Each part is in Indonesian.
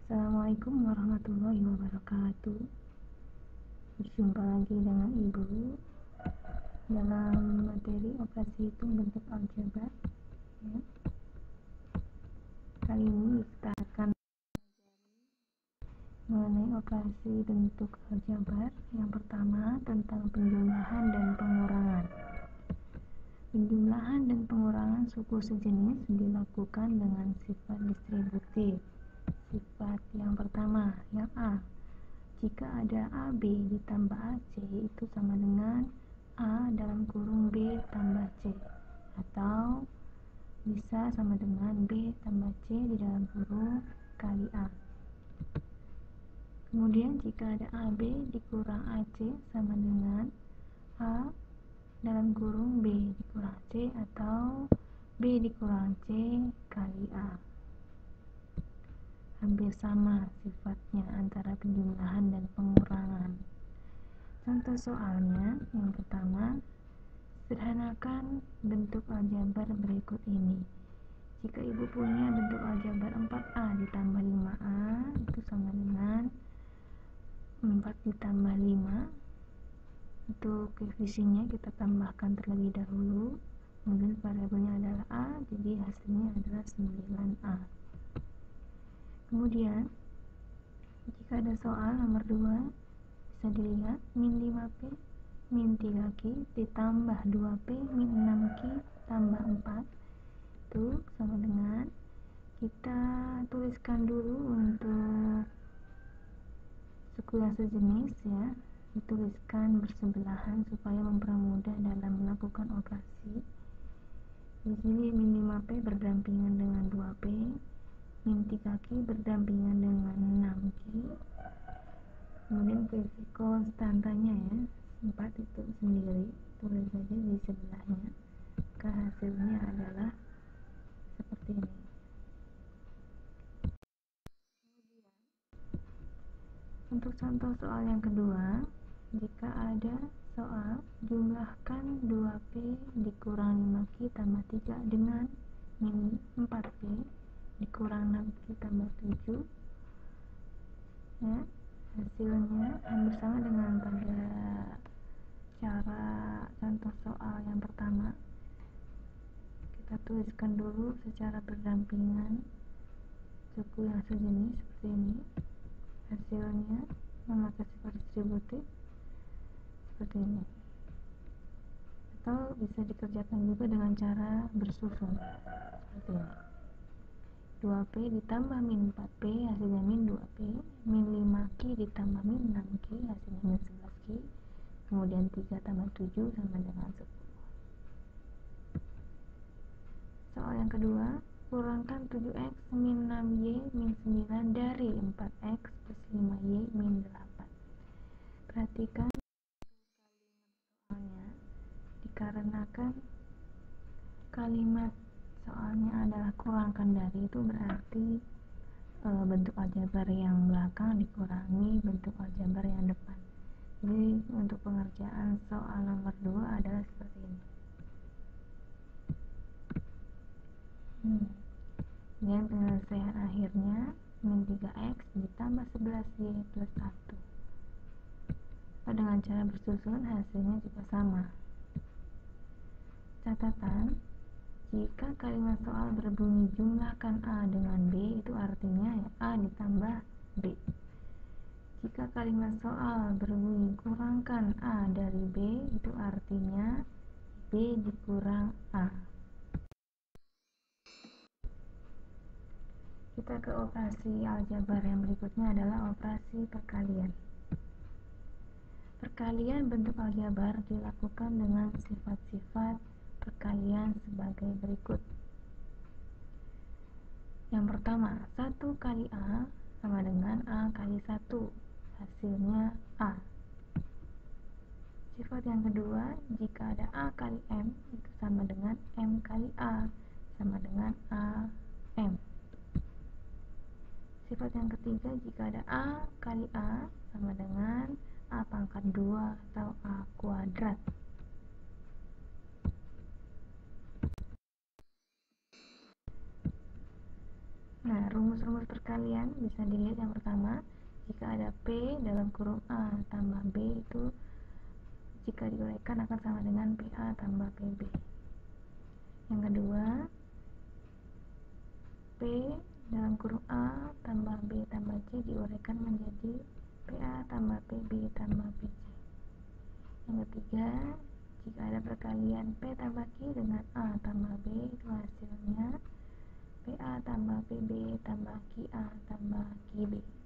Assalamualaikum warahmatullahi wabarakatuh. Berjumpa lagi dengan Ibu dalam materi operasi hitung bentuk aljabar ya. Kali ini kita akan mengenai operasi bentuk aljabar. Yang pertama tentang penjumlahan dan pengurangan. Penjumlahan dan pengurangan suku sejenis dilakukan dengan sifat distributif. Sifat yang pertama, yang A. Jika ada AB ditambah AC itu sama dengan A dalam kurung B tambah C, atau bisa sama dengan B tambah C di dalam kurung kali A. Kemudian jika ada AB dikurang AC sama dengan A dalam kurung B dikurang C, atau B dikurang C kali A. Hampir sama sifatnya antara penjumlahan dan pengurangan. Contoh soalnya, yang pertama, sederhanakan bentuk aljabar berikut ini. Jika Ibu punya bentuk aljabar 4A ditambah 5A itu sama dengan 4 ditambah 5. Untuk koefisiennya kita tambahkan terlebih dahulu, kemudian variabelnya adalah A, jadi hasilnya adalah 9A. Kemudian jika ada soal nomor 2, bisa dilihat min 5P min 3Q ditambah 2P min 6Q tambah 4 itu sama dengan, kita tuliskan dulu untuk suku yang sejenis ya, dituliskan bersebelahan supaya mempermudah dalam melakukan operasi. Di sini min 5P berdampingan dengan 2P, min 3Q berdampingan dengan 6Q. Kemudian konstantanya ya, 4 itu sendiri, tulis saja di sebelahnya. Maka hasilnya adalah seperti ini. Untuk contoh soal yang kedua, jika ada soal jumlahkan 2P dikurang 5Q tambah 3 dengan min 4P dikurang 6Q tambah 7 ya, hasilnya hampir sama dengan pada cara contoh soal yang pertama. Kita tuliskan dulu secara berdampingan suku yang sejenis seperti ini. Hasilnya memakai sifat distributif seperti ini, atau bisa dikerjakan juga dengan cara bersusun seperti ini. 2P ditambah min 4P hasilnya min 2P, min 5Q ditambah min 6Q hasilnya min 11Q, kemudian 3 tambah 7 sama dengan 10. Soal yang kedua, kurangkan 7X min 6Y min 9 dari 4X plus 5Y min 8. Perhatikan soalnya, dikarenakan kalimat soalnya adalah kurangkan dari, itu berarti bentuk aljabar yang belakang dikurangi bentuk aljabar yang depan. Jadi untuk pengerjaan soal nomor 2 adalah seperti ini. Dan penyelesaian akhirnya min 3X ditambah 11Y plus 1. Dengan cara bersusun hasilnya juga sama. Catatan, jika kalimat soal berbunyi jumlahkan A dengan B, itu artinya ya A ditambah B. Jika kalimat soal berbunyi kurangkan A dari B, itu artinya B dikurang A. Kita ke operasi aljabar yang berikutnya adalah operasi perkalian. Perkalian bentuk aljabar dilakukan dengan sifat-sifat perkalian sebagai berikut. Yang pertama, 1 kali A sama dengan A kali 1, hasilnya A. Sifat yang kedua, jika ada A kali M itu sama dengan M kali A, sama dengan A M. Sifat yang ketiga, jika ada A kali A sama dengan A pangkat 2 atau A kuadrat. Nah, rumus-rumus perkalian bisa dilihat. Yang pertama, jika ada P dalam kurung A tambah B itu jika diuraikan akan sama dengan PA tambah PB. Yang kedua, P dalam kurung A tambah B tambah C diuraikan menjadi PA tambah PB tambah PC. Yang ketiga, jika ada perkalian P tambah Q dengan A tambah B itu hasilnya PA tambah PB tambah QA tambah QB.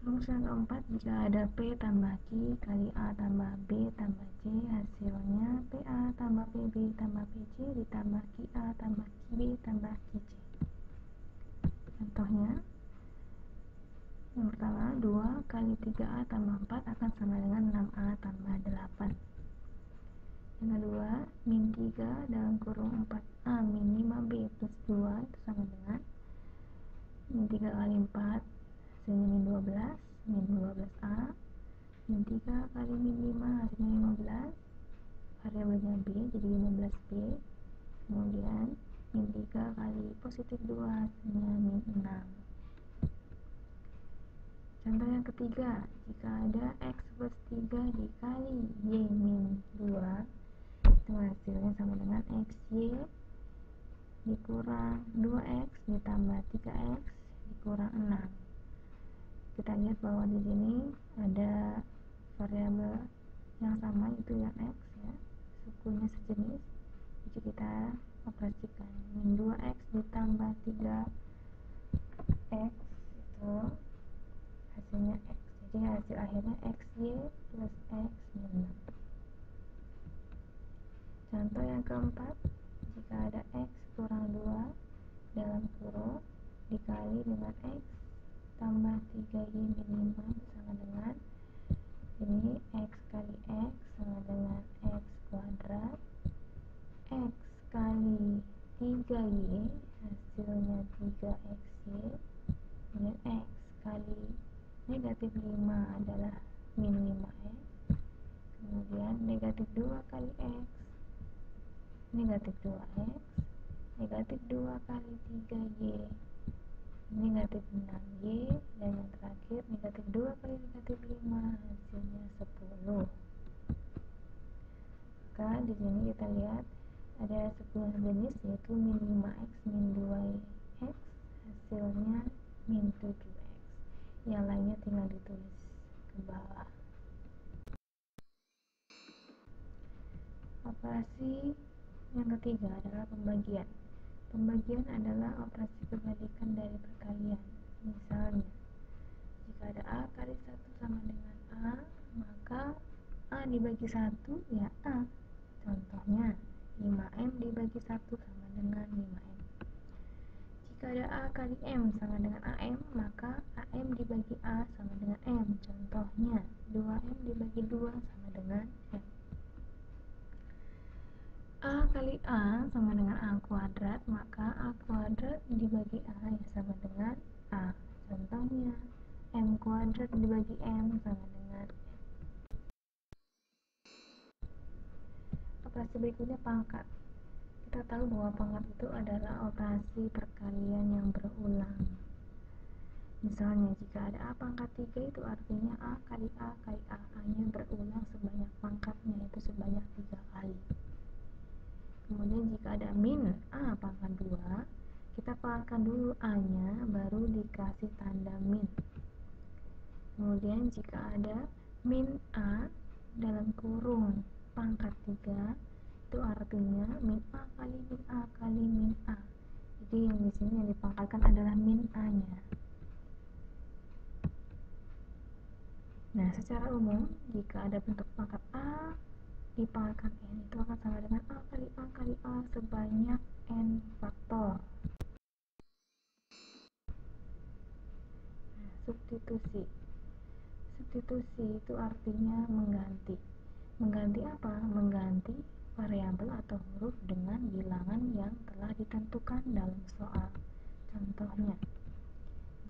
Rumus yang keempat, jika ada P tambah Q kali A tambah B tambah C hasilnya PA tambah PB tambah PC ditambah QA tambah QB tambah QC. Contohnya, yang pertama, 2 kali 3A tambah 4 akan sama dengan 6A tambah 8. Yang kedua, min 3 dalam kurung 4A min 5B plus 2 itu sama dengan min 3 kali 4 hasilnya min 12, min 12A, min 3 kali min 5 hasilnya 15, variabelnya B jadi 15B, kemudian min 3 kali positif 2 hasilnya min 6. Contoh yang ketiga, jika ada X plus 3 dikali Y min 2 itu hasilnya sama dengan XY dikurang 2X ditambah 3X dikurang 6. Kita lihat bahwa di sini ada variabel yang sama, itu yang X ya, sukunya sejenis, jadi kita operasikan min 2X ditambah 3X itu hasilnya X, jadi hasil akhirnya XY plus X min 6. Contoh yang keempat, jika ada X kurang 2 dalam kurung dikali dengan X tambah 3Y min 5 itu sama dengan ini X kali X sama dengan X kuadrat, X kali 3Y hasilnya 3XY, kemudian X kali negatif 5 adalah min 5X, kemudian negatif 2 kali X negatif 2X, negatif 2 kali 3Y negatif 6Y, dan yang terakhir negatif 2 kali negatif 5 hasilnya 10. Maka di sini kita lihat ada 10 jenis, yaitu min 5X min 2X hasilnya min 7X. Yang lainnya tinggal ditulis ke bawah. Operasi yang ketiga adalah pembagian. Pembagian adalah operasi kebalikan dari perkalian. Misalnya, jika ada A kali 1 sama dengan A, maka A dibagi 1 ya A. Contohnya, 5M dibagi 1 sama dengan 5M. Jika ada A kali M sama dengan AM, maka AM dibagi A sama dengan M. Contohnya, 2M dibagi 2 sama dengan M. A kali A sama dengan A kuadrat, maka A kuadrat dibagi A ya sama dengan A. Contohnya, M kuadrat dibagi M sama dengan M. Operasi berikutnya pangkat. Kita tahu bahwa pangkat itu adalah operasi perkalian yang berulang. Misalnya, jika ada A pangkat 3 itu artinya A kali A kali A. A-nya berulang sebanyak pangkatnya, yaitu sebanyak 3 kali. Kemudian jika ada min A pangkat 2, kita pangkatkan dulu A-nya, baru dikasih tanda min. Kemudian jika ada min A dalam kurung pangkat 3, itu artinya min A kali min A kali min A. Jadi yang di sini yang dipangkatkan adalah min A-nya. Nah, secara umum jika ada bentuk pangkat A dipangkatkan N itu akan sama dengan A kali A kali A sebanyak N faktor. Nah, substitusi. Substitusi itu artinya mengganti. Mengganti apa? Mengganti variabel atau huruf dengan bilangan yang telah ditentukan dalam soal. Contohnya,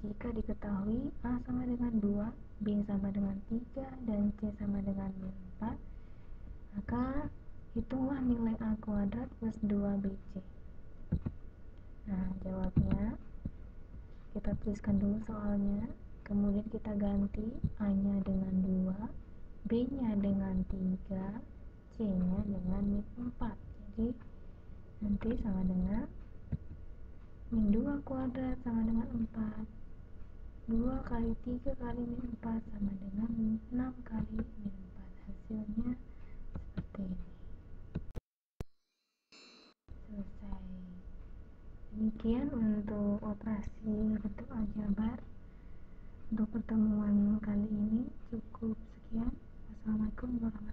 jika diketahui A sama dengan 2, B sama dengan 3, dan C sama dengan min 4, maka hitunglah nilai A kuadrat plus 2BC. Nah, jawabnya kita tuliskan dulu soalnya, kemudian kita ganti A-nya dengan 2, B-nya dengan 3, C-nya dengan min 4. Jadi nanti sama dengan min 2 kuadrat sama dengan 4, 2 kali 3 kali min 4 sama dengan 6 kali min 4. Hasilnya seperti ini. Selesai. Demikian untuk operasi bentuk aljabar. Untuk pertemuan kali ini cukup sekian. Wassalamualaikum warahmatullahi wabarakatuh.